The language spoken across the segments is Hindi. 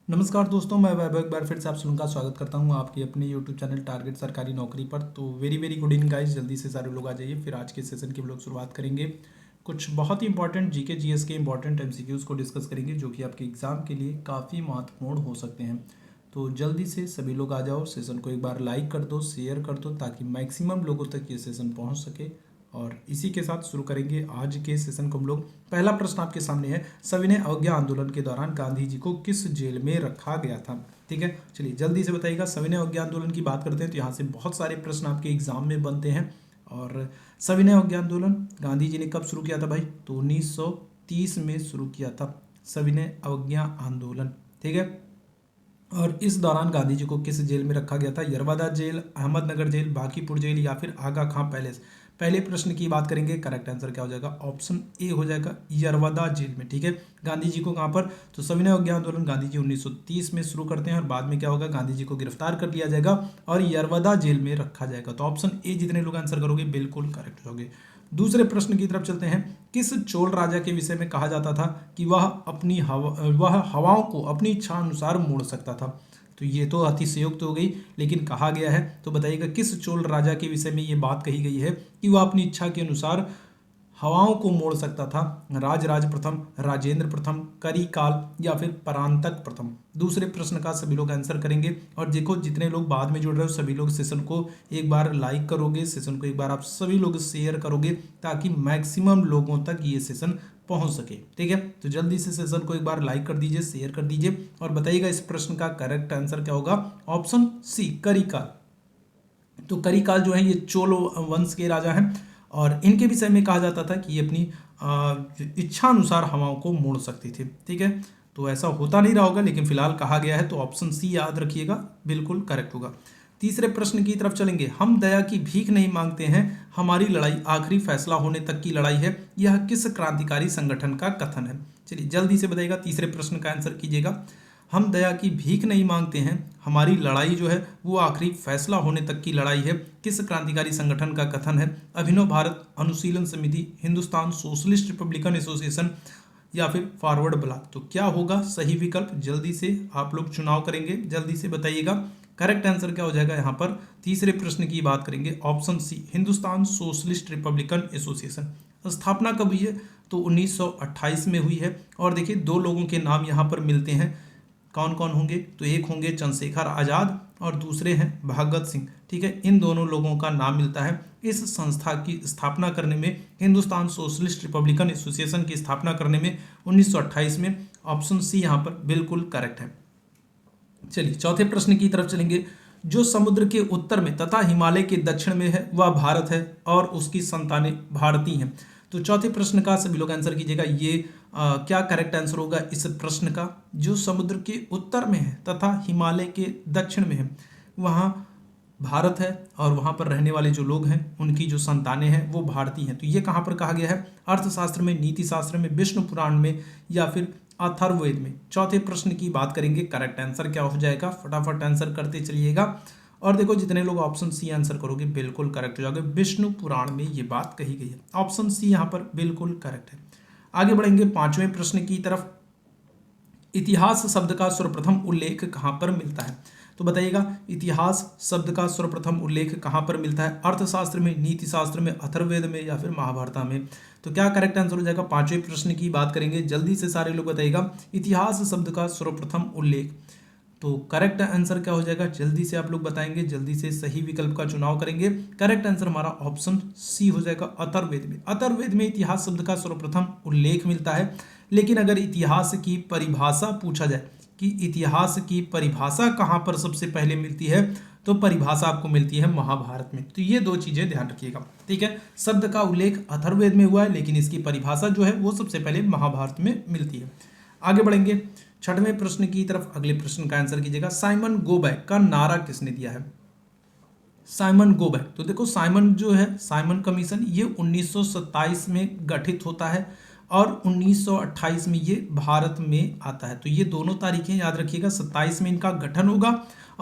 नमस्कार दोस्तों, मैं वैभव एक बार फिर से आप सभी का स्वागत करता हूं आपके अपने यूट्यूब चैनल टारगेट सरकारी नौकरी पर। तो very very good evening guys, जल्दी से सारे लोग आ जाइए। फिर आज के सेशन की हम लोग शुरुआत करेंगे। कुछ बहुत ही इंपॉर्टेंट जीके जीएस के इंपॉर्टेंट एमसीक्यूज को डिस्कस करेंगे जो कि आपके एग्जाम के लिए काफ़ी महत्वपूर्ण हो सकते हैं। तो जल्दी से सभी लोग आ जाओ, सेशन को एक बार लाइक कर दो, शेयर कर दो ताकि मैक्सिमम लोगों तक ये सेशन पहुंच सके। और इसी के साथ शुरू करेंगे आज के सेशन को हम लोग। पहला प्रश्न आपके सामने है, सविनय अवज्ञा आंदोलन के दौरान गांधी जी को किस जेल में रखा गया था। ठीक है, चलिए जल्दी से बताइएगा। सविनय अवज्ञा आंदोलन की बात करते हैं तो यहाँ से बहुत सारे प्रश्न आपके एग्जाम में बनते हैं। और सविनय अवज्ञा आंदोलन गांधी जी ने कब शुरू किया था भाई? तो 1930 में शुरू किया था सविनय अवज्ञा आंदोलन। ठीक है, और इस दौरान गांधी जी को किस जेल में रखा गया था? Yerwada jail, Ahmednagar jail, Bankipur jail या फिर आगा खां पैलेस। पहले प्रश्न की बात करेंगे, करेक्ट आंसर क्या हो जाएगा? ऑप्शन ए हो जाएगा, यरवदा जेल में। ठीक है, गांधी जी को कहाँ पर? तो सविनय अवज्ञा आंदोलन गांधी जी 1930 में शुरू करते हैं और बाद में क्या होगा, गांधी जी को गिरफ्तार कर लिया जाएगा और यरवदा जेल में रखा जाएगा। तो ऑप्शन ए जितने लोग आंसर करोगे बिल्कुल करेक्ट होगे। दूसरे प्रश्न की तरफ चलते हैं। किस चोल राजा के विषय में कहा जाता था कि वह हवाओं को अपनी इच्छा अनुसार मोड़ सकता था? तो ये तो अतिशयोक्त हो गई, लेकिन कहा गया है। तो बताइएगा किस चोल राजा के विषय में ये बात कही गई है कि वह अपनी इच्छा के अनुसार हवाओं को मोड़ सकता था? राजराज प्रथम, राजेंद्र प्रथम, करिकाल या फिर परांतक प्रथम। दूसरे प्रश्न का सभी लोग आंसर करेंगे। और देखो जितने लोग बाद में जुड़ रहे हो सभी लोग सेशन को एक बार लाइक करोगे, सेशन को एक बार आप सभी लोग शेयर करोगे ताकि मैक्सिमम लोगों तक ये सेशन पहुंच सके। ठीक है, तो जल्दी से सेशन को एक बार लाइक कर दीजिए, शेयर कर दीजिए और बताइएगा इस प्रश्न का करेक्ट आंसर क्या होगा? Option C, Karikal. तो करिकाल जो है ये चोल वंश के राजा हैं और इनके विषय में कहा जाता था कि ये अपनी इच्छा अनुसार हवाओं को मोड़ सकते थे। ठीक है, तो ऐसा होता नहीं रहा होगा लेकिन फिलहाल कहा गया है, तो ऑप्शन सी याद रखिएगा, बिल्कुल करेक्ट होगा। तीसरे प्रश्न की तरफ चलेंगे। हम दया की भीख नहीं मांगते हैं, हमारी लड़ाई आखिरी फैसला होने तक की लड़ाई है, यह किस क्रांतिकारी संगठन का कथन है? चलिए जल्दी से बताइएगा, तीसरे प्रश्न का आंसर कीजिएगा। हम दया की भीख नहीं मांगते हैं, हमारी लड़ाई जो है वो आखिरी फैसला होने तक की लड़ाई है, किस क्रांतिकारी संगठन का कथन है? अभिनव भारत अनुशीलन समिति, हिंदुस्तान सोशलिस्ट रिपब्लिकन एसोसिएशन या फिर फॉरवर्ड ब्लॉक। तो क्या होगा सही विकल्प? जल्दी से आप लोग चुनाव करेंगे, जल्दी से बताइएगा करेक्ट आंसर क्या हो जाएगा यहाँ पर। तीसरे प्रश्न की बात करेंगे, option C, Hindustan socialist republican association. स्थापना कब हुई है? तो 1928 में हुई है। और देखिए दो लोगों के नाम यहाँ पर मिलते हैं, कौन कौन होंगे? तो एक होंगे चंद्रशेखर आजाद और दूसरे हैं भगत सिंह। ठीक है, इन दोनों लोगों का नाम मिलता है। इस संस्था की स्थापना करने में, हिंदुस्तान सोशलिस्ट रिपब्लिकन एसोसिएशन की स्थापना करने में 1928 में। ऑप्शन सी यहाँ पर बिल्कुल करेक्ट है। चलिए चौथे प्रश्न की तरफ चलेंगे। जो समुद्र के उत्तर में तथा हिमालय के दक्षिण में है वह भारत है और उसकी संतानें भारतीय हैं। तो चौथे प्रश्न का सभी लोग आंसर कीजिएगा। ये क्या करेक्ट आंसर होगा इस प्रश्न का? जो समुद्र के उत्तर में है तथा हिमालय के दक्षिण में है वहाँ भारत है और वहाँ पर रहने वाले जो लोग हैं उनकी जो संतानें हैं वो भारतीय हैं। तो ये कहाँ पर कहा गया है? अर्थशास्त्र में, नीति शास्त्र में, विष्णु पुराण में या फिर अथर्ववेद में। चौथे प्रश्न की बात करेंगे, करेक्ट आंसर क्या हो जाएगा? फटाफट आंसर करते चलिएगा। और देखो जितने लोग ऑप्शन सी आंसर करोगे बिल्कुल करेक्ट हो जाओगे, विष्णु पुराण में ये बात कही गई है। ऑप्शन सी यहाँ पर बिल्कुल करेक्ट है। आगे बढ़ेंगे पांचवें प्रश्न की तरफ। इतिहास शब्द का सर्वप्रथम उल्लेख कहाँ पर मिलता है? तो बताइएगा इतिहास शब्द का सर्वप्रथम उल्लेख कहाँ पर मिलता है? अर्थशास्त्र में, नीति शास्त्र में, अथर्ववेद में या फिर महाभारत में। तो क्या करेक्ट आंसर हो जाएगा? पांचवें प्रश्न की बात करेंगे, जल्दी से सारे लोग बताइएगा इतिहास शब्द का सर्वप्रथम उल्लेख। तो करेक्ट आंसर क्या हो जाएगा? जल्दी से आप लोग बताएंगे, जल्दी से सही विकल्प का चुनाव करेंगे। करेक्ट आंसर हमारा ऑप्शन सी हो जाएगा, अथर्ववेद में। अथर्ववेद में इतिहास शब्द का सर्वप्रथम उल्लेख मिलता है। लेकिन अगर इतिहास की परिभाषा पूछा जाए कि इतिहास की परिभाषा कहाँ पर सबसे पहले मिलती है, तो परिभाषा आपको मिलती है महाभारत में। तो ये दो चीजें ध्यान रखिएगा। ठीक है, शब्द का उल्लेख अथर्ववेद में हुआ है लेकिन इसकी परिभाषा जो है वो सबसे पहले महाभारत में मिलती है। आगे बढ़ेंगे छठवें प्रश्न की तरफ। अगले प्रश्न का आंसर कीजिएगा। साइमन गोबैक का नारा किसने दिया है? साइमन गोबैक, तो देखो साइमन जो है, साइमन कमीशन, ये 1927 में गठित होता है और 1928 में ये भारत में आता है। तो ये दोनों तारीखें याद रखिएगा, 27 में इनका गठन होगा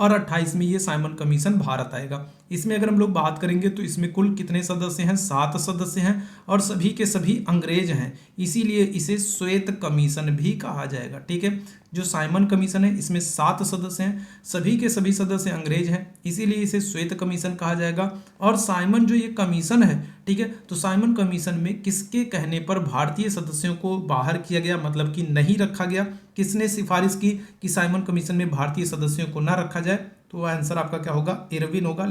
और 28 में ये साइमन कमीशन भारत आएगा। इसमें अगर हम लोग बात करेंगे तो इसमें कुल कितने सदस्य हैं, 7 सदस्य हैं और सभी के सभी अंग्रेज हैं, इसीलिए इसे श्वेत कमीशन भी कहा जाएगा। ठीक है, जो साइमन कमीशन है इसमें 7 सदस्य हैं, सभी के सभी सदस्य अंग्रेज हैं, इसीलिए इसे श्वेत कमीशन कहा जाएगा। और साइमन जो ये कमीशन है, ठीक है, तो साइमन कमीशन में किसके कहने पर भारतीय सदस्यों को बाहर किया गया, मतलब कि नहीं रखा गया, किसने सिफारिश की कि साइमन कमीशन में भारतीय सदस्यों को ना रखा जाए, तो आंसर आपका क्या होगा, इरविन होगा,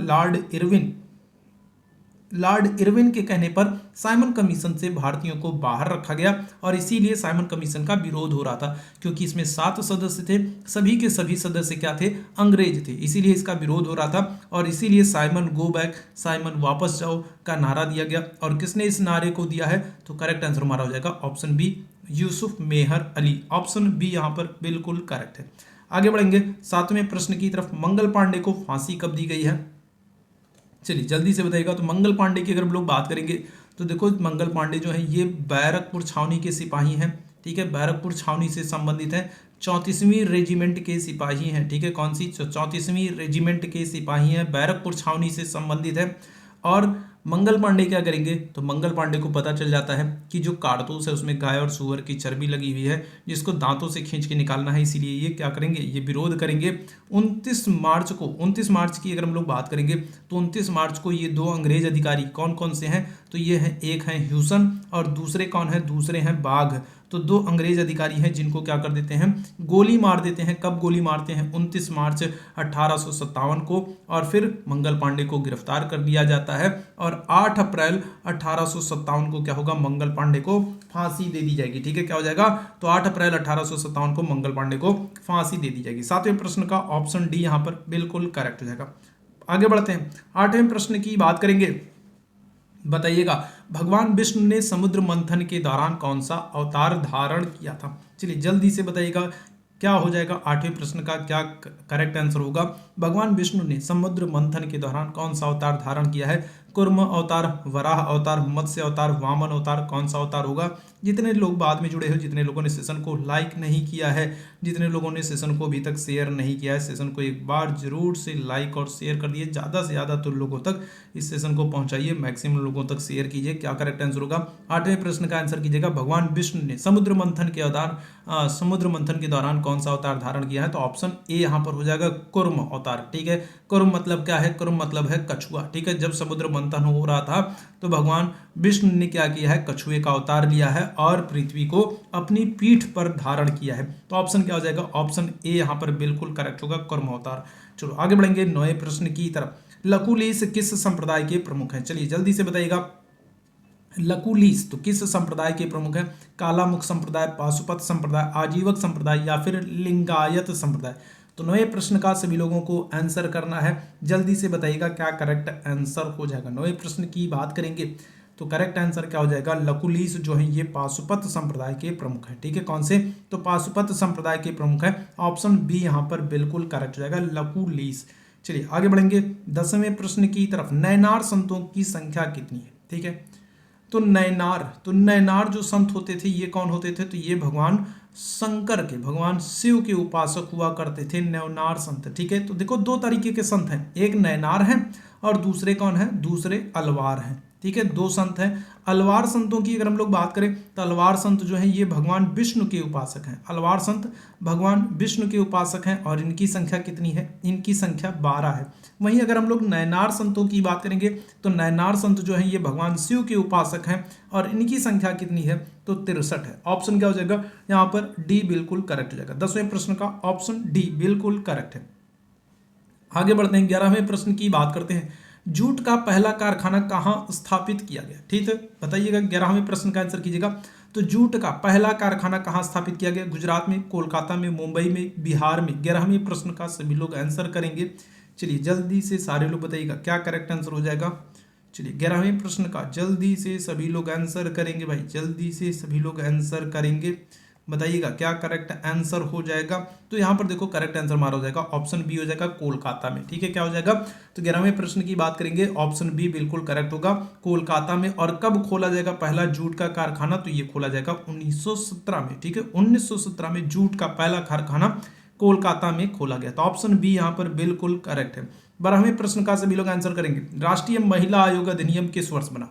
लॉर्ड इरविन के कहने पर साइमन कमीशन से भारतीयों को बाहर रखा गया और इसीलिए साइमन कमीशन का विरोध हो रहा था, क्योंकि इसमें 7 सदस्य थे, सभी के सभी सदस्य क्या थे, अंग्रेज थे, इसीलिए इसका विरोध हो रहा था और इसीलिए साइमन गो बैक, साइमन वापस जाओ का नारा दिया गया। और किसने इस नारे को दिया है, तो करेक्ट आंसर हमारा हो जाएगा ऑप्शन बी, यूसुफ मेहर अली। ऑप्शन बी यहाँ पर बिल्कुल करेक्ट है। आगे बढ़ेंगे 7वें प्रश्न की तरफ। मंगल पांडे को फांसी कब दी गई है, चलिए जल्दी से बताइएगा। तो मंगल पांडे की अगर हम लोग बात करेंगे तो देखो मंगल पांडे जो है ये बैरकपुर छावनी के सिपाही हैं। ठीक है, बैरकपुर छावनी से संबंधित है, 34वीं रेजिमेंट के सिपाही हैं। ठीक है, कौन सी, 34वीं रेजिमेंट के सिपाही हैं, बैरकपुर छावनी से संबंधित है। और मंगल पांडे क्या करेंगे, तो मंगल पांडे को पता चल जाता है कि जो कारतूस है उसमें गाय और सूअर की चर्बी लगी हुई है, जिसको दांतों से खींच के निकालना है, इसीलिए ये क्या करेंगे, ये विरोध करेंगे। 29 मार्च की अगर हम लोग बात करेंगे तो 29 मार्च को ये 2 अंग्रेज अधिकारी कौन कौन से हैं, तो ये हैं, एक हैं ह्यूसन और दूसरे कौन है, दूसरे हैं बाघ। तो 2 अंग्रेज अधिकारी हैं जिनको क्या कर देते हैं, गोली मार देते हैं। कब गोली मारते हैं, 29 मार्च 1857 को। और फिर मंगल पांडे को गिरफ्तार कर लिया जाता है और 8 अप्रैल 1857 को क्या होगा, मंगल पांडे को फांसी दे दी जाएगी। ठीक है, क्या हो जाएगा, तो 8 अप्रैल 1857 को मंगल पांडे को फांसी दे दी जाएगी। 7वें प्रश्न का ऑप्शन डी यहाँ पर बिल्कुल करेक्ट हो जाएगा। आगे बढ़ते हैं, 8वें प्रश्न की बात करेंगे। बताइएगा, भगवान विष्णु ने समुद्र मंथन के दौरान कौन सा अवतार धारण किया था। चलिए जल्दी से बताइएगा क्या हो जाएगा, 8वें प्रश्न का क्या करेक्ट आंसर होगा। भगवान विष्णु ने समुद्र मंथन के दौरान कौन सा अवतार धारण किया है, कुर्म अवतार, वराह अवतार, मत्स्य अवतार, वामन अवतार, कौन सा अवतार होगा। जितने लोग बाद में जुड़े हो, जितने लोगों ने सेशन को लाइक नहीं किया है, जितने लोगों ने सेशन को अभी तक शेयर नहीं किया है, सेशन को एक बार जरूर से लाइक और शेयर कर दिए, ज़्यादा से ज़्यादा तो लोगों तक इस सेशन को पहुंचाइए, मैक्सिमम लोगों तक शेयर कीजिए। क्या करेक्ट आंसर होगा, 8वें प्रश्न का आंसर कीजिएगा। भगवान विष्णु ने समुद्र मंथन के दौरान कौन सा अवतार धारण किया है, तो ऑप्शन ए यहाँ पर हो जाएगा, कुर्म अवतार। ठीक है, कुर्म मतलब क्या है, कुर्म मतलब है कछुआ। ठीक है, जब समुद्र मंथन हो रहा था तो भगवान विष्णु ने क्या किया है, कछुए का अवतार लिया है और पृथ्वी को अपनी पीठ पर धारण किया है। तो ऑप्शन क्या हो जाएगा, ऑप्शन ए यहाँ पर बिल्कुल करेक्ट होगा, कुर्म अवतार। चलो आगे बढ़ेंगे 9वें प्रश्न की तरफ। लकुलिश किस संप्रदाय के प्रमुख हैं, चलिए जल्दी से बताइएगा। लकुलिश तो किस संप्रदाय के प्रमुख हैं, कालामुख संप्रदाय, पाशुपत संप्रदाय, आजीवक संप्रदाय या फिर लिंगायत संप्रदाय। तो 9वें प्रश्न का सभी लोगों को आंसर करना है, जल्दी से बताइएगा क्या करेक्ट आंसर हो जाएगा। 9वें प्रश्न की बात करेंगे तो करेक्ट आंसर क्या हो जाएगा, लकुलिश जो है ये पाशुपत संप्रदाय के प्रमुख है। ठीक है, कौन से, तो पाशुपत संप्रदाय के प्रमुख है, ऑप्शन बी यहाँ पर बिल्कुल करेक्ट हो जाएगा, लकुलिश। चलिए आगे बढ़ेंगे 10वें प्रश्न की तरफ। नैनार संतों की संख्या कितनी है। ठीक है, तो नैनार जो संत होते थे ये कौन होते थे, तो ये भगवान शंकर के, भगवान शिव के उपासक हुआ करते थे नैनार संत। ठीक है, तो देखो 2 तरीके के संत हैं, एक नैनार हैं और दूसरे कौन है, दूसरे अलवार हैं। ठीक है, 2 संत हैं। अलवार संतों की अगर हम लोग बात करें तो अलवार संत जो है ये भगवान विष्णु के उपासक हैं। अलवार संत भगवान विष्णु के उपासक हैं और इनकी संख्या कितनी है, इनकी संख्या 12 है। वहीं अगर हम लोग नैनार संतों की बात करेंगे तो नैनार संत जो है ये भगवान शिव के उपासक हैं और इनकी संख्या कितनी है, तो 63 है। ऑप्शन क्या हो जाएगा यहाँ पर, डी बिल्कुल करेक्ट हो जाएगा। 10वें प्रश्न का ऑप्शन डी बिल्कुल करेक्ट है। आगे बढ़ते हैं, 11वें प्रश्न की बात करते हैं। जूट का पहला कारखाना कहाँ स्थापित किया गया। ठीक है, बताइएगा, 11वें प्रश्न का आंसर कीजिएगा। तो जूट का पहला कारखाना कहाँ स्थापित किया गया, गुजरात में, कोलकाता में, मुंबई में, बिहार में। 11वें प्रश्न का सभी लोग आंसर करेंगे। चलिए जल्दी से सारे लोग बताइएगा क्या करेक्ट आंसर हो जाएगा। चलिए 11वें प्रश्न का जल्दी से सभी लोग आंसर करेंगे भाई, जल्दी से सभी लोग आंसर करेंगे, बताइएगा क्या करेक्ट आंसर हो जाएगा। तो यहाँ पर देखो करेक्ट आंसर हमारा हो जाएगा ऑप्शन बी हो जाएगा, कोलकाता में। ठीक है, क्या हो जाएगा, तो 11वें प्रश्न की बात करेंगे, ऑप्शन बी बिल्कुल करेक्ट होगा, कोलकाता में। और कब खोला जाएगा पहला जूट का कारखाना, तो ये खोला जाएगा 1917 में। ठीक है, 1917 में जूट का पहला कारखाना कोलकाता में खोला गया। तो ऑप्शन बी यहाँ पर बिल्कुल करेक्ट है। 12वें प्रश्न का सभी लोग आंसर करेंगे। राष्ट्रीय महिला आयोग अधिनियम किस वर्ष बना?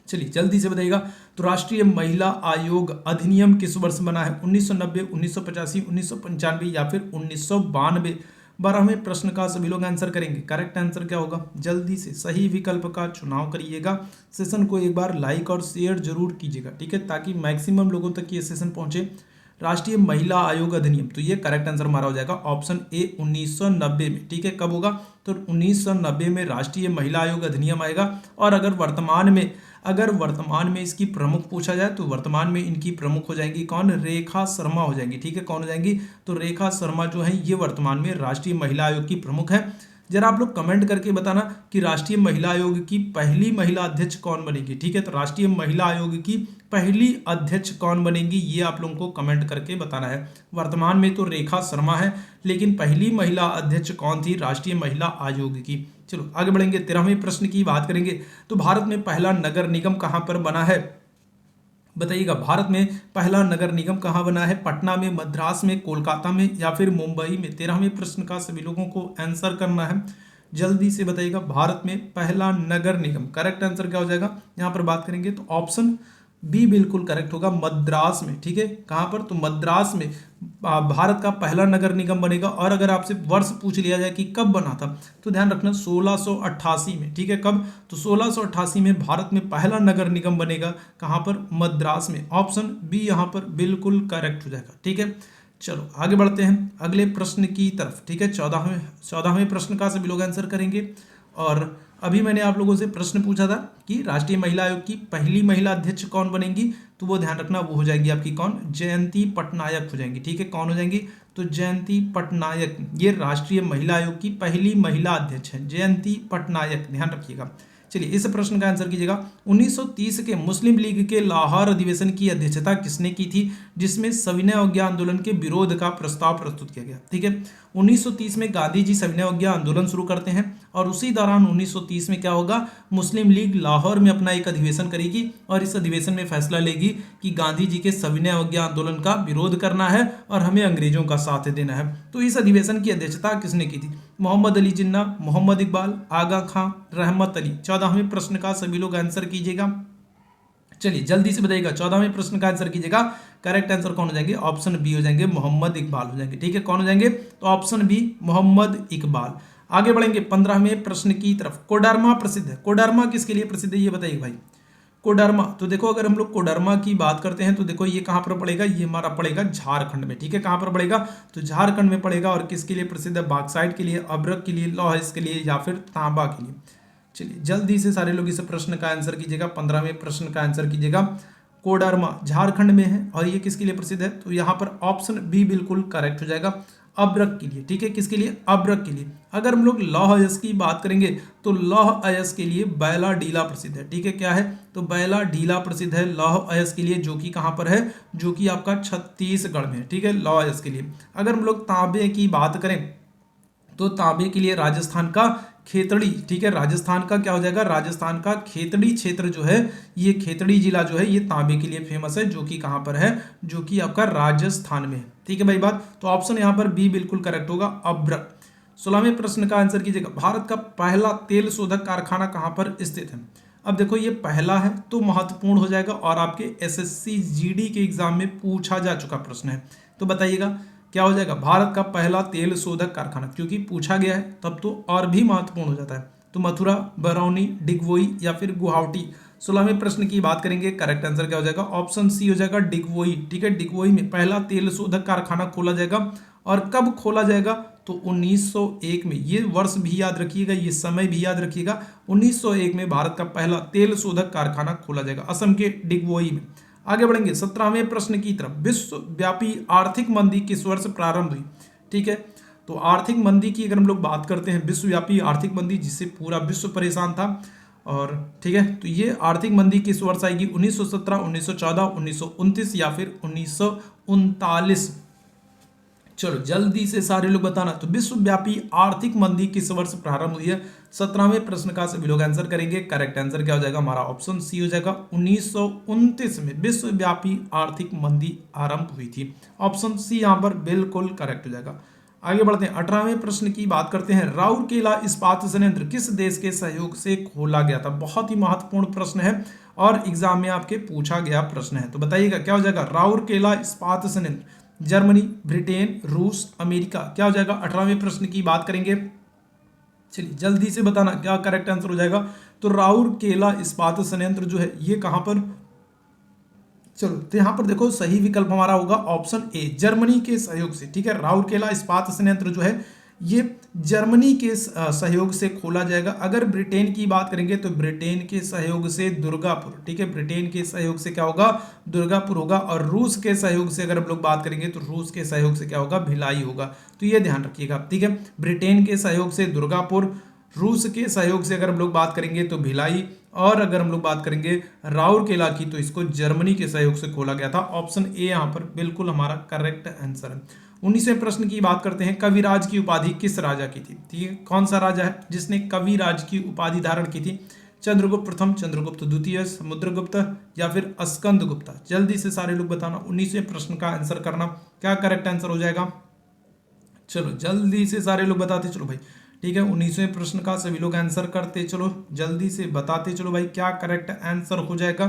चलिए जल्दी से बताइएगा। तो राष्ट्रीय महिला आयोग अधिनियम किस वर्ष बना है? 1990, 1985, 1995 या फिर 1992? 12वें प्रश्न का सभी लोग आंसर करेंगे। करेक्ट आंसर क्या होगा? जल्दी से सही विकल्प का चुनाव करिएगा। सेशन को एक बार लाइक और शेयर जरूर कीजिएगा, ठीक है, ताकि मैक्सिमम लोगों तक ये सेशन पहुंचे। राष्ट्रीय महिला आयोग अधिनियम, तो ये करेक्ट आंसर हमारा हो जाएगा ऑप्शन ए 1990 में, ठीक है। कब होगा? तो 1990 में राष्ट्रीय महिला आयोग अधिनियम आएगा। और अगर वर्तमान में इसकी प्रमुख पूछा जाए तो वर्तमान में इनकी प्रमुख हो जाएंगी कौन? रेखा शर्मा हो जाएंगी, ठीक है। कौन हो जाएंगी? तो रेखा शर्मा जो है ये वर्तमान में राष्ट्रीय महिला आयोग की प्रमुख है। जरा आप लोग कमेंट करके बताना कि राष्ट्रीय महिला आयोग की पहली महिला अध्यक्ष कौन बनेगी, ठीक है। तो राष्ट्रीय महिला आयोग की पहली अध्यक्ष कौन बनेगी, ये आप लोगों को कमेंट करके बताना है। वर्तमान में तो रेखा शर्मा है, लेकिन पहली महिला अध्यक्ष कौन थी राष्ट्रीय महिला आयोग की? चलो आगे बढ़ेंगे। 13वें प्रश्न की बात करेंगे। तो भारत में पहला नगर निगम कहां पर बना है? बताइएगा, भारत में पहला नगर निगम कहाँ बना है? पटना में, मद्रास में, कोलकाता में या फिर मुंबई में? 13वें प्रश्न का सभी लोगों को आंसर करना है। जल्दी से बताइएगा, भारत में पहला नगर निगम, करेक्ट आंसर क्या हो जाएगा? यहाँ पर बात करेंगे तो ऑप्शन बी बिल्कुल करेक्ट होगा, मद्रास में, ठीक है। कहाँ पर? तो मद्रास में भारत का पहला नगर निगम बनेगा। और अगर आपसे वर्ष पूछ लिया जाए कि कब बना था, तो ध्यान रखना 1688 में, ठीक है। कब? तो 1688 में भारत में पहला नगर निगम बनेगा। कहाँ पर? मद्रास में। ऑप्शन बी यहाँ पर बिल्कुल करेक्ट हो जाएगा, ठीक है। चलो आगे बढ़ते हैं अगले प्रश्न की तरफ, ठीक है। 14वें प्रश्न का सभी लोग आंसर करेंगे। और अभी मैंने आप लोगों से प्रश्न पूछा था कि राष्ट्रीय महिला आयोग की पहली महिला अध्यक्ष कौन बनेगी, तो वो ध्यान रखना, वो हो जाएगी आपकी कौन? जयंती पटनायक हो जाएंगी, ठीक है। कौन हो जाएंगी? तो जयंती पटनायक, ये राष्ट्रीय महिला आयोग की पहली महिला अध्यक्ष है, जयंती पटनायक, ध्यान रखिएगा। चलिए इस प्रश्न का आंसर कीजिएगा। 1930 के मुस्लिम लीग के लाहौर अधिवेशन की अध्यक्षता किसने की थी, जिसमें सविनय अवज्ञा आंदोलन के विरोध का प्रस्ताव प्रस्तुत किया गया, ठीक है। 1930 में गांधी जी सविनय अवज्ञा आंदोलन शुरू करते हैं और उसी दौरान 1930 में क्या होगा? मुस्लिम लीग लाहौर में अपना एक अधिवेशन करेगी और इस अधिवेशन में फैसला लेगी कि गांधी जी के सविनय अवज्ञा आंदोलन का विरोध करना है और हमें अंग्रेजों का साथ देना है। तो इस अधिवेशन की अध्यक्षता किसने की थी? मोहम्मद अली जिन्ना, मोहम्मद इकबाल, आगा खां, रहमत अली। 14वें प्रश्न का सभी लोग आंसर कीजिएगा। चलिए जल्दी से बताइएगा, 14वें प्रश्न का आंसर कीजिएगा। करेक्ट आंसर कौन हो जाएंगे? ऑप्शन बी हो जाएंगे, मोहम्मद इकबाल हो जाएंगे, ठीक है। कौन हो जाएंगे? तो ऑप्शन बी, मोहम्मद इकबाल। आगे बढ़ेंगे 15वें प्रश्न की तरफ। कोडरमा प्रसिद्ध है, कोडरमा किसके लिए प्रसिद्ध है ये बताइए भाई। कोडरमा, तो देखो अगर हम लोग कोडरमा की बात करते हैं तो देखो ये कहाँ पर पड़ेगा? ये हमारा पड़ेगा झारखंड में, ठीक है। कहाँ पर पड़ेगा? तो झारखंड में पड़ेगा। और किसके लिए प्रसिद्ध है? बॉक्साइट के लिए, अब्रक के लिए, लौह के लिए या फिर तांबा के लिए। चलिए जल्दी से सारे लोग इस प्रश्न का आंसर कीजिएगा। 15वें प्रश्न का आंसर कीजिएगा। कोडरमा झारखंड में है और ये किसके लिए प्रसिद्ध है? तो यहाँ पर ऑप्शन बी बिल्कुल करेक्ट हो जाएगा, अब्रक के लिए, ठीक है। किसके लिए? अब्रक के लिए। अगर हम लोग लौह अयस्क की बात करेंगे तो लौह अयस्क के लिए बैला डीला प्रसिद्ध है, ठीक है। क्या है? तो बैला डीला प्रसिद्ध है लौह अयस्क के लिए, जो कि कहाँ पर है? जो कि आपका छत्तीसगढ़ में है, ठीक है, लौह अयस्क के लिए। अगर हम लोग तांबे की बात करें तो तांबे के लिए राजस्थान का खेतड़ी, ठीक है। राजस्थान का क्या हो जाएगा? राजस्थान का खेतड़ी क्षेत्र जो है, ये खेतड़ी जिला जो है ये तांबे के लिए फेमस है, जो कि कहाँ पर है? जो कि आपका राजस्थान में है, ठीक है भाई बात। तो ऑप्शन यहाँ पर बी बिल्कुल करेक्ट होगा, अब्रक। 16वें प्रश्न का आंसर कीजिएगा। भारत का पहला तेल शोधक कारखाना कहाँ पर स्थित है? अब देखो ये पहला है तो महत्वपूर्ण हो जाएगा और आपके एसएससी जीडी के एग्जाम में पूछा जा चुका प्रश्न है। तो बताइएगा क्या हो जाएगा? भारत का पहला तेल शोधक कारखाना, क्योंकि पूछा गया है तब तो और भी महत्वपूर्ण हो जाता है। तो मथुरा, बरौनी, डिगवोई या फिर गुवाहाटी। 16वें प्रश्न की बात करेंगे, करेक्ट आंसर क्या हो जाएगा? ऑप्शन सी हो जाएगा, डिगवोई, ठीक है। डिगवोई में पहला तेल शोधक कारखाना खोला जाएगा। और कब खोला जाएगा? तो 1901 में। ये वर्ष भी याद रखिएगा, ये समय भी याद रखिएगा। 1901 में भारत का पहला तेल शोधक कारखाना खोला जाएगा, असम के डिगवोई में। आगे बढ़ेंगे 17वें प्रश्न की तरफ। विश्वव्यापी आर्थिक मंदी किस वर्ष प्रारंभ हुई? ठीक है, तो आर्थिक मंदी की अगर हम लोग बात करते हैं, विश्वव्यापी आर्थिक मंदी जिससे पूरा विश्व परेशान था, और ठीक है, तो ये आर्थिक मंदी किस वर्ष आएगी? 1917, 1914, 1929 या फिर 1939? चलो जल्दी से सारे लोग बताना। तो विश्वव्यापी आर्थिक मंदी किस वर्ष प्रारंभ हुई है? 17वें प्रश्न का सभी लोग आंसर करेंगे। करेक्ट आंसर क्या हो जाएगा? हमारा ऑप्शन सी हो जाएगा। 1929 में विश्वव्यापी आर्थिक मंदी आरंभ हुई थी। ऑप्शन सी यहां पर बिल्कुल करेक्ट हो जाएगा। आगे बढ़ते हैं, 18वें प्रश्न की बात करते हैं। राउरकेला इस्पात संयंत्र किस देश के सहयोग से खोला गया था? बहुत ही महत्वपूर्ण प्रश्न है और एग्जाम में आपके पूछा गया प्रश्न है। तो बताइएगा क्या हो जाएगा? राउरकेला इस्पात संयंत्र जर्मनी, ब्रिटेन, रूस, अमेरिका, क्या हो जाएगा? 18वें प्रश्न की बात करेंगे। चलिए जल्दी से बताना क्या करेक्ट आंसर हो जाएगा। तो राउरकेला इस्पात संयंत्र जो है ये कहां पर, चलो तो यहां पर देखो सही विकल्प हमारा होगा ऑप्शन ए, जर्मनी के सहयोग से। ठीक है, राउरकेला इस्पात संयंत्र जो है ये जर्मनी के सहयोग से खोला जाएगा। अगर ब्रिटेन की बात करेंगे तो ब्रिटेन के सहयोग से दुर्गापुर, ठीक है, ब्रिटेन के सहयोग से क्या होगा? दुर्गापुर होगा। और रूस के सहयोग से अगर हम लोग बात करेंगे तो रूस के सहयोग से क्या होगा? भिलाई होगा। तो ये ध्यान रखिएगा। ठीक है, ब्रिटेन के सहयोग से दुर्गापुर, रूस के सहयोग से अगर हम लोग बात करेंगे तो भिलाई, और अगर हम लोग बात करेंगे राउरकेला की तो इसको जर्मनी के सहयोग से खोला गया था। ऑप्शन ए यहां पर बिल्कुल हमारा करेक्ट आंसर है। 19वें प्रश्न की बात करते हैं। कविराज की उपाधि किस राजा की थी? ठीक है, कौन सा राजा है जिसने कविराज की उपाधि धारण की थी? चंद्रगुप्त प्रथम, चंद्रगुप्त द्वितीय, समुद्रगुप्त या फिर स्कंदगुप्त? जल्दी से सारे लोग बताना। 19वें प्रश्न का आंसर करना, क्या करेक्ट आंसर हो जाएगा? चलो जल्दी से सारे लोग बताते चलो भाई। ठीक है, 19वें प्रश्न का सभी लोग आंसर करते चलो, जल्दी से बताते चलो भाई क्या करेक्ट आंसर हो जाएगा।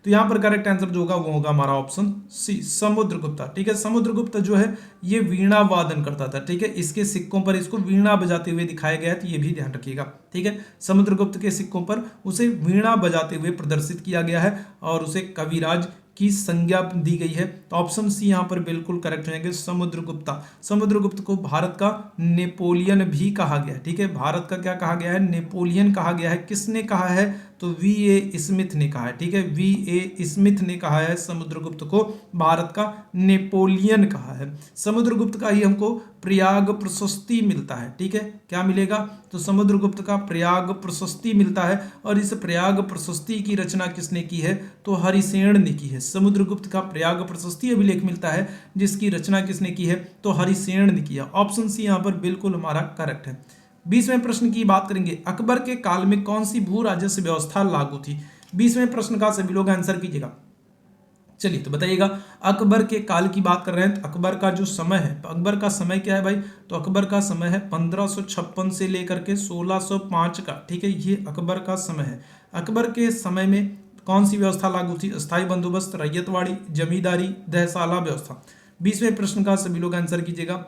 तो यहाँ पर करेक्ट आंसर जो होगा वो होगा हमारा ऑप्शन सी, समुद्रगुप्त। ठीक है, समुद्रगुप्त जो है ये वीणा वादन करता था। ठीक है, इसके सिक्कों पर इसको वीणा बजाते हुए दिखाया गया है, तो ये भी ध्यान रखिएगा। ठीक है, समुद्रगुप्त के सिक्कों पर उसे वीणा बजाते हुए प्रदर्शित किया गया है और उसे कविराज की संज्ञा दी गई है। तो ऑप्शन सी यहां पर बिल्कुल करेक्ट हो जाएंगे, समुद्रगुप्ता। समुद्रगुप्त को भारत का नेपोलियन भी कहा गया है। ठीक है, भारत का क्या कहा गया है? नेपोलियन कहा गया है। किसने कहा है? तो वी.ए. स्मिथ ने कहा है। ठीक है, वी.ए. स्मिथ ने कहा है समुद्रगुप्त को भारत का नेपोलियन कहा है। समुद्रगुप्त का ही हमको प्रयाग प्रशस्ति मिलता है। ठीक है, क्या मिलेगा? तो समुद्रगुप्त का प्रयाग प्रशस्ति मिलता है। और इस प्रयाग प्रशस्ति की रचना किसने की है? तो हरिसेन ने की है। समुद्रगुप्त का प्रयाग प्रशस्ति अभिलेख मिलता है जिसकी रचना किसने की है? तो हरिसेन ने किया। ऑप्शन सी यहां पर बिल्कुल हमारा करेक्ट है। 20वें प्रश्न की बात करेंगे। अकबर के काल में कौन सी भू राजस्व व्यवस्था लागू थी? 20वें प्रश्न का सभी लोग आंसर कीजिएगा। चलिए तो बताइएगा, अकबर के काल की बात कर रहे हैं तो अकबर का जो समय है, अकबर का समय क्या है भाई? तो अकबर का समय है 1556 से लेकर के 1605 का। ठीक है, ये अकबर का समय है। अकबर के समय में कौन सी व्यवस्था लागू थी? स्थायी बंदोबस्त, रैयतवाड़ी, जमींदारी, दहसाला व्यवस्था। 20वें प्रश्न का सभी लोग आंसर कीजिएगा।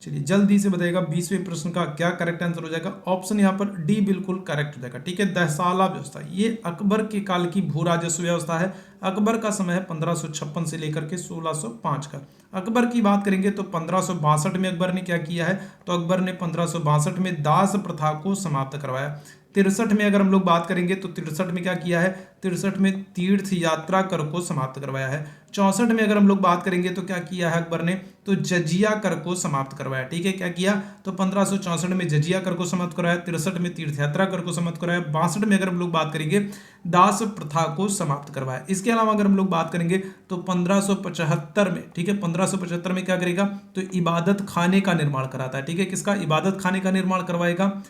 चलिए जल्दी से बताइएगा 20वें प्रश्न का क्या करेक्ट आंसर हो जाएगा। ऑप्शन यहाँ पर डी बिल्कुल करेक्ट हो जाएगा। ठीक है, दहसाला व्यवस्था ये अकबर के काल की भू राजस्व व्यवस्था है। अकबर का समय है 1556 से लेकर के 1605 का। अकबर की बात करेंगे तो 1562 में अकबर ने क्या किया है? तो अकबर ने 1562 में दास प्रथा को समाप्त करवाया। 63 में अगर हम लोग बात करेंगे तो 63 में क्या किया है? 63 में तीर्थ यात्रा कर को समाप्त करवाया है। 64 में अगर हम लोग बात करेंगे तो क्या किया है अकबर ने? तो जजिया कर को समाप्त करवाया। ठीक है, क्या किया? तो 1564 में जजिया कर को समाप्त करवाया। 63 में तीर्थ यात्रा कर को समाप्त करवाया। 62 में अगर हम लोग बात करेंगे दास प्रथा को समाप्त करवाया। इसके अलावा अगर हम लोग बात करेंगे तो 1575 में, ठीक है, 1575 में क्या करेगा? तो इबादत खाने का निर्माण कराता है। ठीक है, किसका? इबादत खाने का निर्माण करवाएगा।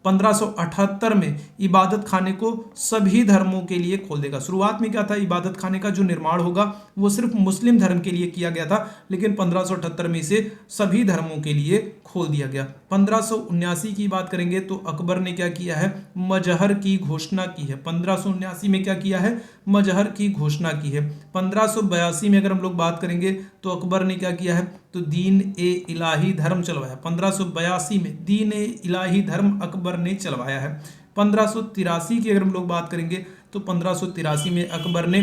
1578 में इबादत खाने को सभी धर्मों के लिए खोल देगा। शुरुआत में क्या था? इबादत खाने का जो निर्माण होगा वो सिर्फ मुस्लिम धर्म के लिए किया गया था, लेकिन 1578 में इसे सभी धर्मों के लिए खोल दिया गया। 1579 की बात करेंगे तो अकबर ने क्या किया है? मजहर की घोषणा की है। 1579 में क्या किया है? मजहर की घोषणा की है। 1582 में अगर हम लोग बात करेंगे तो अकबर ने क्या किया है? तो दीन ए इलाही धर्म चलवाया। 1582 में दीन ए इलाही धर्म अकबर ने चलवाया है। 1583 की अगर हम लोग बात करेंगे तो 1583 में अकबर ने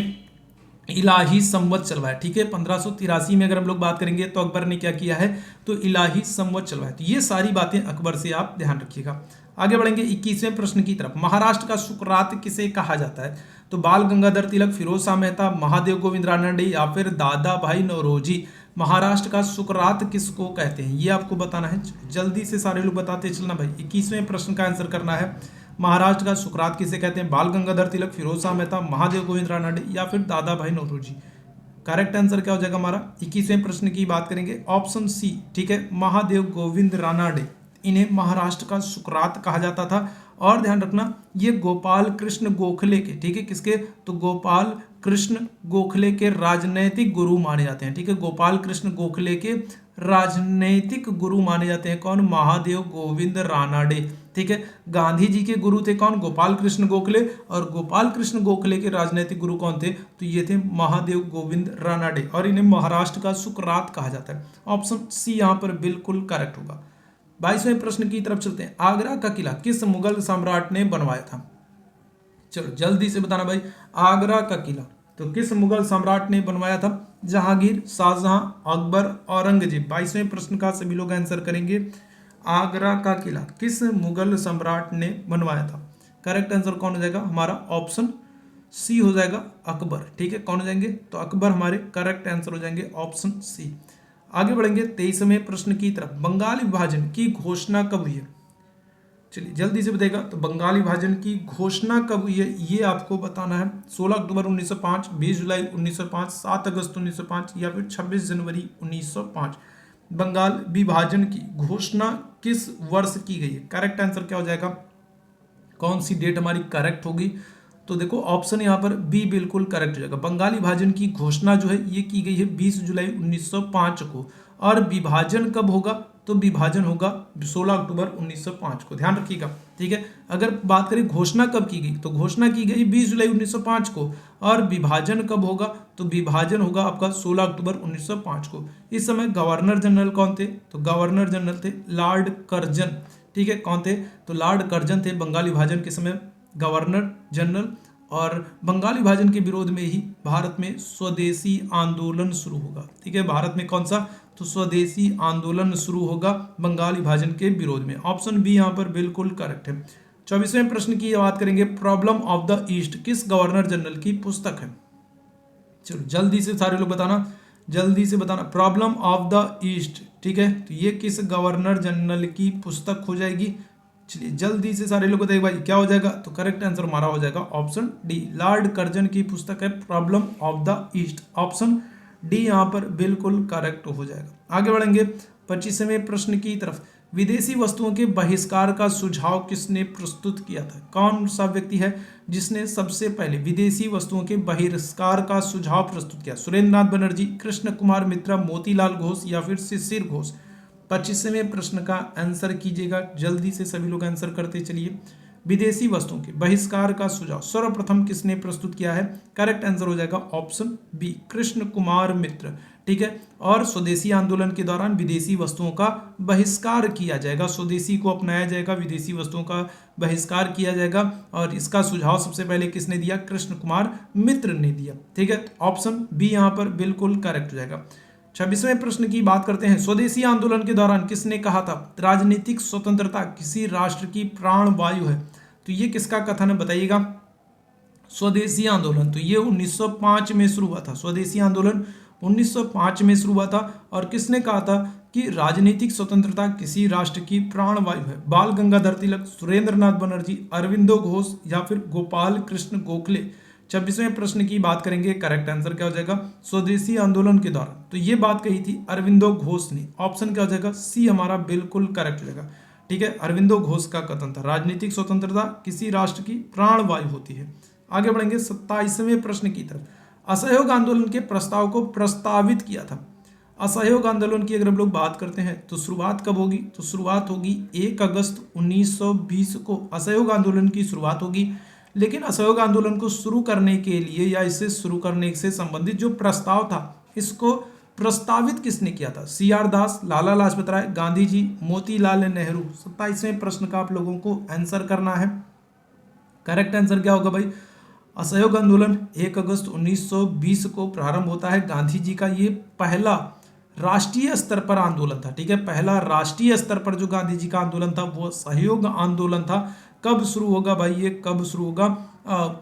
इलाही संवत चलवाया। ठीक है, 1583 में अगर हम लोग बात करेंगे तो अकबर ने क्या किया है? तो इलाही संवत चलवाया। तो ये सारी बातें अकबर से आप ध्यान रखिएगा। आगे बढ़ेंगे 21वें प्रश्न की तरफ। महाराष्ट्र का सुकरात किसे कहा जाता है? तो बाल गंगाधर तिलक, फिरोज शाह मेहता, महादेव गोविंद रानडे या फिर दादा भाई नौरोजी। महाराष्ट्र का सुकरात किसको कहते हैं ये आपको बताना है। जल्दी से सारे लोग बताते चलना भाई। 21वें प्रश्न का आंसर करना है। महाराष्ट्र का सुकरात किसे कहते हैं? बाल गंगाधर तिलक, फिरोज शाह मेहता, महादेव गोविंद रानडे या फिर दादा भाई नौरोजी। करेक्ट आंसर क्या हो जाएगा हमारा 21वें प्रश्न की बात करेंगे ऑप्शन सी, ठीक है, महादेव गोविंद रानाडे, इन्हें महाराष्ट्र का सुकरात कहा जाता था। और ध्यान रखना ये गोपाल कृष्ण गोखले के, ठीक है, किसके, तो गोपाल कृष्ण गोखले के राजनैतिक गुरु माने जाते हैं, ठीक है, गोपाल कृष्ण गोखले के राजनैतिक गुरु माने जाते हैं कौन, महादेव गोविंद रानाडे, ठीक है। गांधी जी के गुरु थे कौन, गोपाल कृष्ण गोखले, और गोपाल कृष्ण गोखले के राजनैतिक गुरु कौन थे, तो ये थे महादेव गोविंद रानाडे, और इन्हें महाराष्ट्र का सुकरात कहा जाता है। ऑप्शन सी यहाँ पर बिल्कुल करेक्ट होगा। 22वें प्रश्न की तरफ चलते हैं। आगरा का किला किस मुगल सम्राट ने बनवाया था? चलो जल्दी से बताना भाई, आगरा का किला तो किस मुगल सम्राट ने बनवाया था? जहांगीर, शाहजहां, अकबर, औरंगजेब। 22वें प्रश्न का सभी लोग आंसर करेंगे। आगरा का किला किस मुगल सम्राट ने बनवाया था? करेक्ट आंसर कौन हो जाएगा हमारा? ऑप्शन सी हो जाएगा, अकबर, ठीक है। कौन हो जाएंगे? तो अकबर हमारे करेक्ट आंसर हो जाएंगे, ऑप्शन सी। आगे बढ़ेंगे 23वें प्रश्न की तरफ। बंगाल विभाजन की घोषणा कब हुई है? चलिए जल्दी से बताइएगा। तो बंगाल विभाजन की घोषणा कब हुई है ये आपको बताना है। 16 अक्टूबर 1905, 20 जुलाई 1905, 7 अगस्त 1905 या फिर 26 जनवरी 1905। बंगाल विभाजन की घोषणा किस वर्ष की गई है? करेक्ट आंसर क्या हो जाएगा? कौन सी डेट हमारी करेक्ट होगी? तो देखो ऑप्शन यहाँ पर बी बिल्कुल करेक्ट हो जाएगा। बंगाल विभाजन की घोषणा जो है ये की गई है 20 जुलाई 1905 को। और विभाजन कब होगा? तो विभाजन होगा 16 अक्टूबर 1905 को, ध्यान रखिएगा, ठीक है। अगर बात करें घोषणा कब की गई, तो घोषणा की गई 20 जुलाई 1905 को, और विभाजन कब होगा? तो विभाजन होगा आपका 16 अक्टूबर 1905 को। इस समय गवर्नर जनरल कौन थे? तो गवर्नर जनरल थे लॉर्ड कर्जन, ठीक है। कौन थे? तो लॉर्ड कर्जन थे बंगाल विभाजन के समय गवर्नर जनरल। और बंगाल विभाजन के विरोध में ही भारत में स्वदेशी आंदोलन शुरू होगा, ठीक है। भारत में कौन सा? तो स्वदेशी आंदोलन शुरू होगा बंगाल विभाजन के विरोध में। ऑप्शन बी यहाँ पर बिल्कुल करेक्ट है। 24वें प्रश्न की बात करेंगे। प्रॉब्लम ऑफ द ईस्ट किस गवर्नर जनरल की पुस्तक है? चलो जल्दी से सारे लोग बताना, जल्दी से बताना। प्रॉब्लम ऑफ द ईस्ट, ठीक है, तो ये किस गवर्नर जनरल की पुस्तक हो जाएगी? चलिए जल्दी से सारे लोग बताइए भाई क्या हो जाएगा? तो करेक्ट आंसर हमारा हो जाएगा ऑप्शन डी, लॉर्ड कर्जन की पुस्तक है problem of the east. Option D यहाँ पर बिल्कुल करेक्ट हो जाएगा। आगे बढ़ेंगे 25वें प्रश्न की तरफ। विदेशी वस्तुओं के बहिष्कार का सुझाव किसने प्रस्तुत किया था? कौन सा व्यक्ति है जिसने सबसे पहले विदेशी वस्तुओं के बहिष्कार का सुझाव प्रस्तुत किया? सुरेंद्र नाथ बनर्जी, कृष्ण कुमार मित्रा, मोतीलाल घोष या फिर शिशिर घोष। 25वें प्रश्न का आंसर कीजिएगा, जल्दी से सभी लोग आंसर करते चलिए। विदेशी वस्तुओं के बहिष्कार का सुझाव सर्वप्रथम किसने प्रस्तुत किया है? करेक्ट आंसर हो जाएगा ऑप्शन बी, कृष्ण कुमार मित्र, ठीक है। और स्वदेशी आंदोलन के दौरान विदेशी वस्तुओं का बहिष्कार किया जाएगा, स्वदेशी को अपनाया जाएगा, विदेशी वस्तुओं का बहिष्कार किया जाएगा। और इसका सुझाव सबसे पहले किसने दिया? कृष्ण कुमार मित्र ने दिया, ठीक है। ऑप्शन बी यहाँ पर बिल्कुल करेक्ट हो जाएगा। 26वें प्रश्न की बात करते हैं। स्वदेशी आंदोलन के दौरान किसने कहा था राजनीतिक स्वतंत्रता किसी राष्ट्र की प्राण वायु है? तो ये किसका कथन है बताइएगा? स्वदेशी आंदोलन तो ये 1905 में शुरू हुआ था। स्वदेशी आंदोलन 1905 में शुरू हुआ था। और किसने कहा था कि राजनीतिक स्वतंत्रता किसी राष्ट्र की प्राण वायु है? बाल गंगाधर तिलक, सुरेंद्र नाथ बनर्जी, अरविंदो घोष या फिर गोपाल कृष्ण गोखले। 26वें प्रश्न की बात करेंगे। करेक्ट आंसर क्या हो जाएगा? स्वदेशी आंदोलन के दौरान तो ये बात कही थी अरविंदो घोष ने। ऑप्शन क्या हो जाएगा? सी हमारा बिल्कुल करेक्ट हो जाएगा, ठीक है। अरविंदो घोष का कथन था राजनीतिक स्वतंत्रता किसी राष्ट्र की प्राण वायु होती है। आगे बढ़ेंगे 27वें प्रश्न की तरफ। असहयोग आंदोलन के प्रस्ताव को प्रस्तावित किया था। असहयोग आंदोलन की अगर हम लोग बात करते हैं तो शुरुआत कब होगी? तो शुरुआत होगी 1 अगस्त 1920 को असहयोग आंदोलन की शुरुआत होगी। लेकिन असहयोग आंदोलन को शुरू करने के लिए या इसे शुरू करने से संबंधित जो प्रस्ताव था इसको प्रस्तावित किसने किया था? सी.आर. दास, लाला लाजपत राय, गांधी जी, मोतीलाल नेहरू। 27वें प्रश्न का आप लोगों को आंसर करना है। करेक्ट आंसर क्या होगा भाई? असहयोग आंदोलन 1 अगस्त 1920 को प्रारंभ होता है। गांधी जी का ये पहला राष्ट्रीय स्तर पर आंदोलन था, ठीक है। पहला राष्ट्रीय स्तर पर जो गांधी जी का आंदोलन था वो सहयोग आंदोलन था। कब शुरू होगा भाई? ये कब शुरू होगा?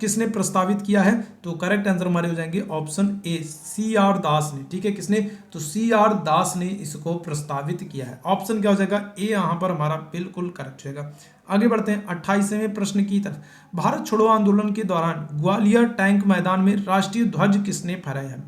किसने प्रस्तावित किया है? तो करेक्ट आंसर हमारे हो जाएंगे ऑप्शन ए, सी.आर. दास ने, ठीक है। किसने? तो सी.आर. दास ने इसको प्रस्तावित किया है। ऑप्शन क्या हो जाएगा? ए यहाँ पर हमारा बिल्कुल करेक्ट होगा। आगे बढ़ते हैं 28वें प्रश्न की तरफ। भारत छोड़ो आंदोलन के दौरान ग्वालियर टैंक मैदान में राष्ट्रीय ध्वज किसने फहराया है?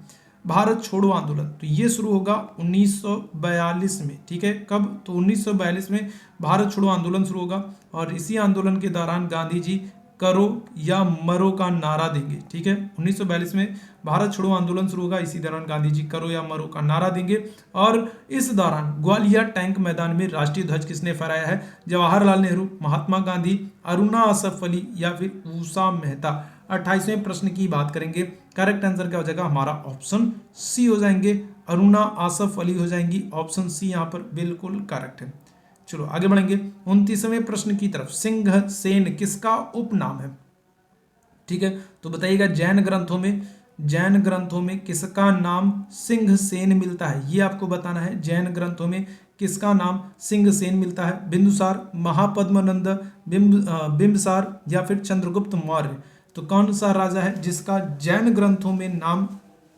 भारत छोड़ो आंदोलन, तो ये शुरू होगा 1942 में, ठीक है। कब? तो 1942 में भारत छोड़ो आंदोलन शुरू होगा और इसी आंदोलन के दौरान गांधी जी करो या मरो का नारा देंगे, ठीक है। 1942 में भारत छोड़ो आंदोलन शुरू होगा, इसी दौरान गांधी जी करो या मरो का नारा देंगे। और इस दौरान ग्वालियर टैंक मैदान में राष्ट्रीय ध्वज किसने फहराया है? जवाहरलाल नेहरू, महात्मा गांधी, अरुणा असफ अली या फिर उषा मेहता। 28वें प्रश्न की बात करेंगे, करेक्ट आंसर क्या हो जाएगा हमारा? ऑप्शन सी हो जाएंगे, अरुणा आसफ अली हो जाएंगी। ऑप्शन सी यहाँ पर बिल्कुल करेक्ट है। चलो आगे बढ़ेंगे 29वें प्रश्न की तरफ। सिंह सेन किसका उपनाम है? ठीक है, तो बताइएगा जैन ग्रंथों में किसका नाम सिंह सेन मिलता है, ये आपको बताना है। जैन ग्रंथों में किसका नाम सिंह सेन मिलता है? बिंदुसार, महापद्मनंद, बिंबसार या फिर चंद्रगुप्त मौर्य। तो कौन सा राजा है जिसका जैन ग्रंथों में नाम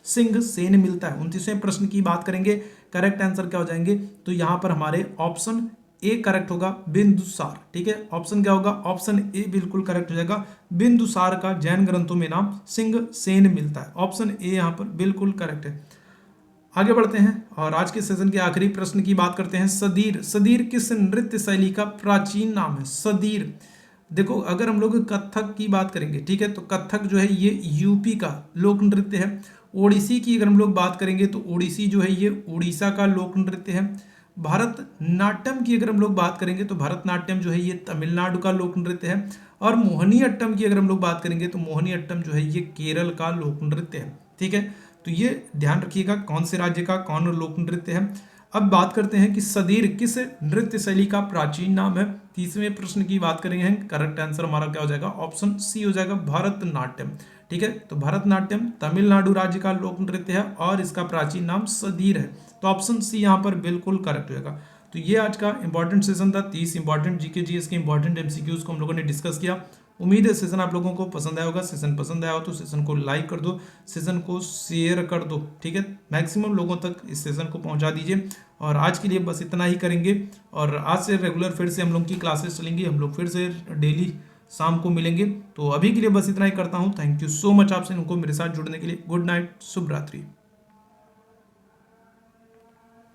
सिंह सेन मिलता है? 29वें प्रश्न की बात करेंगे, करेक्ट आंसर क्या हो जाएंगे? तो यहां पर हमारे ऑप्शन ए करेक्ट होगा, बिंदुसार, ठीक है। ऑप्शन क्या होगा? ऑप्शन ए बिल्कुल करेक्ट हो जाएगा, बिंदुसार का जैन ग्रंथों में नाम सिंह सेन मिलता है। ऑप्शन ए यहां पर बिल्कुल करेक्ट है। आगे बढ़ते हैं और आज के सेशन के आखिरी प्रश्न की बात करते हैं। सदीर किस नृत्य शैली का प्राचीन नाम है? सदीर, देखो अगर हम लोग कथक की बात करेंगे, ठीक है, तो कथक जो है ये यूपी का लोक नृत्य है। ओडिसी की अगर हम लोग बात करेंगे तो ओडिसी जो है ये उड़ीसा का लोक नृत्य है। भरतनाट्यम की अगर हम लोग बात करेंगे तो भरतनाट्यम जो है ये तमिलनाडु का लोक नृत्य है। और मोहिनी अट्टम की अगर हम लोग बात करेंगे तो मोहिनी अट्टम जो है ये केरल का लोक नृत्य है, ठीक है। तो ये ध्यान रखिएगा कौन से राज्य का कौन लोक नृत्य है। अब बात करते हैं कि सदीर किस नृत्य शैली का प्राचीन नाम है। 30वें प्रश्न की बात करेंगे, करेक्ट आंसर हमारा क्या हो जाएगा? ऑप्शन सी हो जाएगा, भरतनाट्यम, ठीक है। तो भरतनाट्यम तमिलनाडु राज्य का लोक नृत्य है और इसका प्राचीन नाम सदीर है। तो ऑप्शन सी यहाँ पर बिल्कुल करेक्ट होगा। तो ये आज का इंपॉर्टेंट सेशन था। 30 इंपॉर्टेंट जीके जीएस के इंपॉर्टेंट एमसीक्यूज को हम लोगों ने डिस्कस किया। उम्मीद है सेशन आप लोगों को पसंद आया होगा। सेशन पसंद आया हो तो सेशन को लाइक कर दो, सेशन को शेयर कर दो, ठीक है। मैक्सिमम लोगों तक इस सेशन को पहुंचा दीजिए। और आज के लिए बस इतना ही करेंगे और आज से रेगुलर फिर से हम लोग की क्लासेस चलेंगी, हम लोग फिर से डेली शाम को मिलेंगे। तो अभी के लिए बस इतना ही करता हूँ। थैंक यू सो मच आपसे उनको मेरे साथ जुड़ने के लिए। गुड नाइट, शुभ रात्रि।